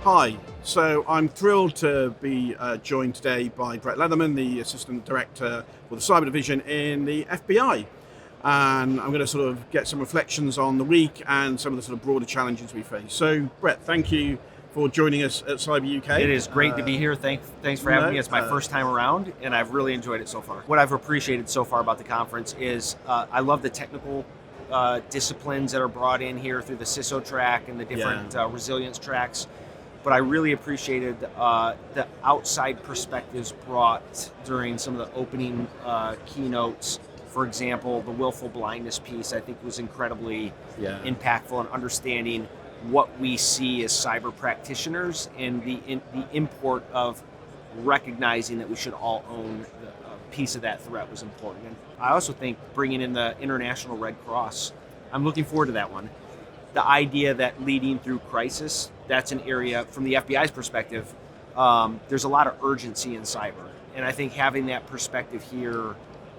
Hi, so I'm thrilled to be joined today by Brett Leatherman, the Assistant Director for the Cyber Division in the FBI. And I'm going to sort of get some reflections on the week and some of the sort of broader challenges we face. So, Brett, thank you for joining us at Cyber UK. It is great to be here. Thanks for having me. It's my first time around, and I've really enjoyed it so far. What I've appreciated so far about the conference is I love the technical disciplines that are brought in here through the CISO track and the different resilience tracks. But I really appreciated the outside perspectives brought during some of the opening keynotes. For example, the willful blindness piece I think was incredibly impactful in understanding what we see as cyber practitioners and the import of recognizing that we should all own a piece of that threat was important. And I also think bringing in the International Red Cross, I'm looking forward to that one. The idea that leading through crisis, that's an area from the FBI's perspective, there's a lot of urgency in cyber. And I think having that perspective here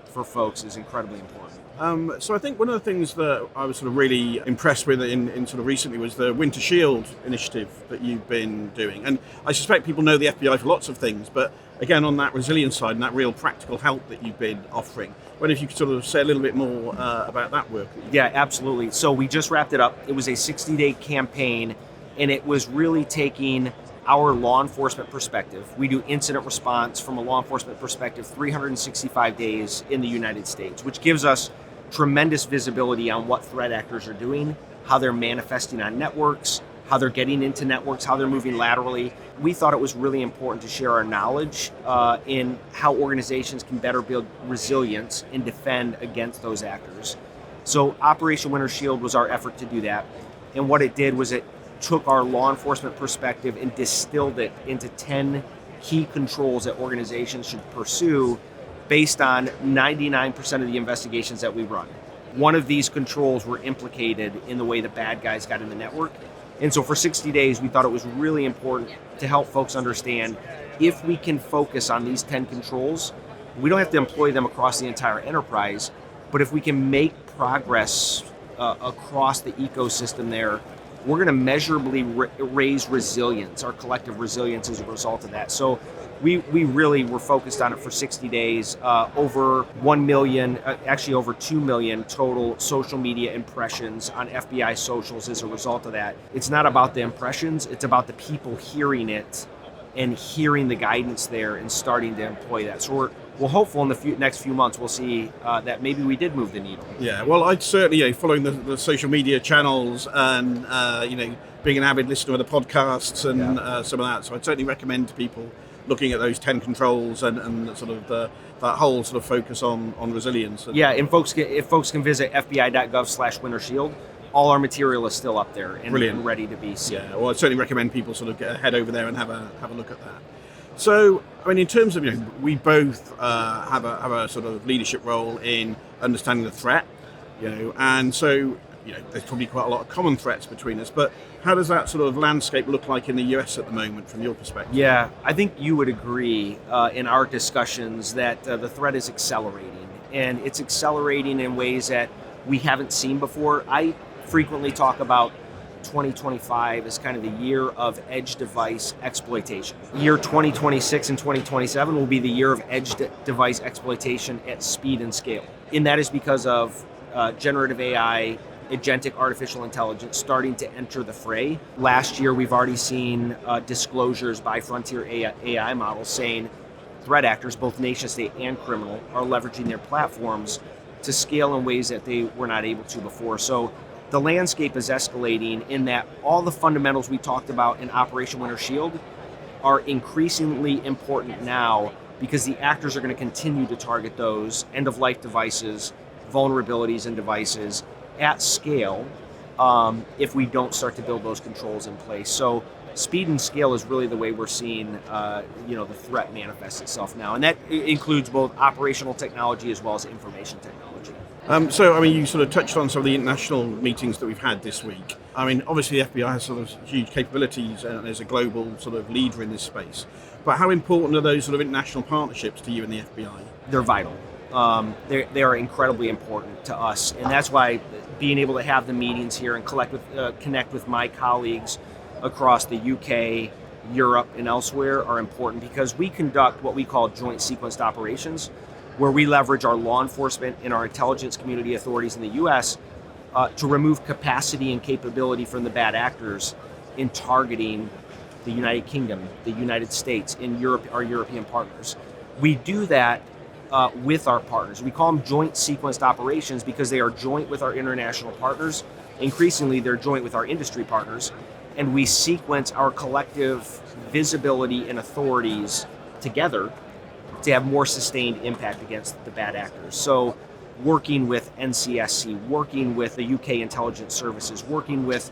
for folks is incredibly important. So I think one of the things that I was sort of really impressed with in sort of recently was the Winter Shield initiative that you've been doing. And I suspect people know the FBI for lots of things, but again, on that resilience side and that real practical help that you've been offering, I wonder if you could sort of say a little bit more about that work. Yeah, absolutely. So we just wrapped it up. It was a 60-day campaign, and it was really taking our law enforcement perspective. We do incident response from a law enforcement perspective 365 days in the United States, which gives us tremendous visibility on what threat actors are doing, how they're manifesting on networks, how they're getting into networks, how they're moving laterally. We thought it was really important to share our knowledge in how organizations can better build resilience and defend against those actors. So Operation Winter Shield was our effort to do that. And what it did was it took our law enforcement perspective and distilled it into 10 key controls that organizations should pursue based on 99% of the investigations that we run. One of these controls were implicated in the way the bad guys got in the network. And so for 60 days, we thought it was really important to help folks understand if we can focus on these 10 controls, we don't have to employ them across the entire enterprise, but if we can make progress across the ecosystem there, we're going to measurably raise resilience, our collective resilience as a result of that. So we really were focused on it for 60 days, over 1 million, actually over 2 million total social media impressions on FBI socials as a result of that. It's not about the impressions, it's about the people hearing it and hearing the guidance there and starting to employ that. So we're hopeful in the next few months we'll see that maybe we did move the needle. Yeah, well, I'd certainly, following the social media channels and, being an avid listener of the podcasts and some of that, so I'd certainly recommend to people looking at those 10 controls and sort of that whole sort of focus on resilience. Yeah, and if folks can visit fbi.gov/wintershield, all our material is still up there and ready to be seen. Yeah, well, I'd certainly recommend people sort of head over there and have a look at that. So, I mean, in terms of, we both have a sort of leadership role in understanding the threat, and so, there's probably quite a lot of common threats between us, but how does that sort of landscape look like in the US at the moment from your perspective? Yeah, I think you would agree in our discussions that the threat is accelerating, and it's accelerating in ways that we haven't seen before. I frequently talk about 2025 as kind of the year of edge device exploitation. Year 2026 and 2027 will be the year of edge device exploitation at speed and scale. And that is because of generative AI, agentic artificial intelligence starting to enter the fray. Last year, we've already seen disclosures by frontier AI models saying threat actors, both nation state and criminal, are leveraging their platforms to scale in ways that they were not able to before. So the landscape is escalating in that all the fundamentals we talked about in Operation Winter Shield are increasingly important now because the actors are going to continue to target those end-of-life devices, vulnerabilities in devices at scale if we don't start to build those controls in place. So speed and scale is really the way we're seeing the threat manifest itself now. And that includes both operational technology as well as information technology. So, I mean, you sort of touched on some of the international meetings that we've had this week. I mean, obviously the FBI has sort of huge capabilities and is a global sort of leader in this space. But how important are those sort of international partnerships to you and the FBI? They're vital. They are incredibly important to us. And that's why being able to have the meetings here and connect with my colleagues across the UK, Europe, and elsewhere are important because we conduct what we call joint sequenced operations, where we leverage our law enforcement and our intelligence community authorities in the US to remove capacity and capability from the bad actors in targeting the United Kingdom, the United States, and Europe, our European partners. We do that with our partners. We call them joint sequenced operations because they are joint with our international partners. Increasingly, they're joint with our industry partners. And we sequence our collective visibility and authorities together to have more sustained impact against the bad actors. So working with NCSC, working with the UK intelligence services, working with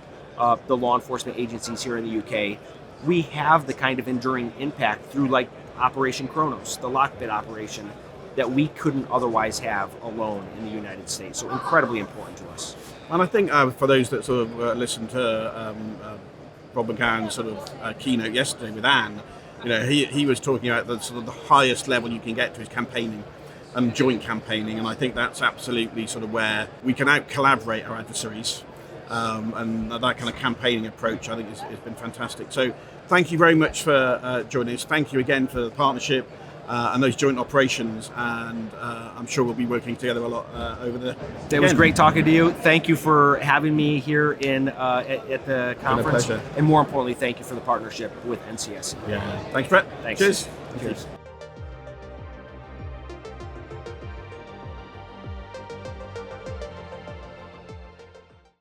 the law enforcement agencies here in the UK, we have the kind of enduring impact through like Operation Kronos, the lockbit operation, that we couldn't otherwise have alone in the United States. So incredibly important to us. And I think for those that sort of listened to Rob McGowan's sort of keynote yesterday with Anne, he was talking about the sort of the highest level you can get to is campaigning and joint campaigning, and I think that's absolutely sort of where we can out collaborate our adversaries, and that kind of campaigning approach I think has been fantastic. So thank you very much for joining us. Thank you again for the partnership and those joint operations, and I'm sure we'll be working together a lot over there. It was great talking to you. Thank you for having me here at the conference, pleasure. And more importantly, thank you for the partnership with NCSC. Yeah, thanks, Brett. Thanks. Cheers. Cheers.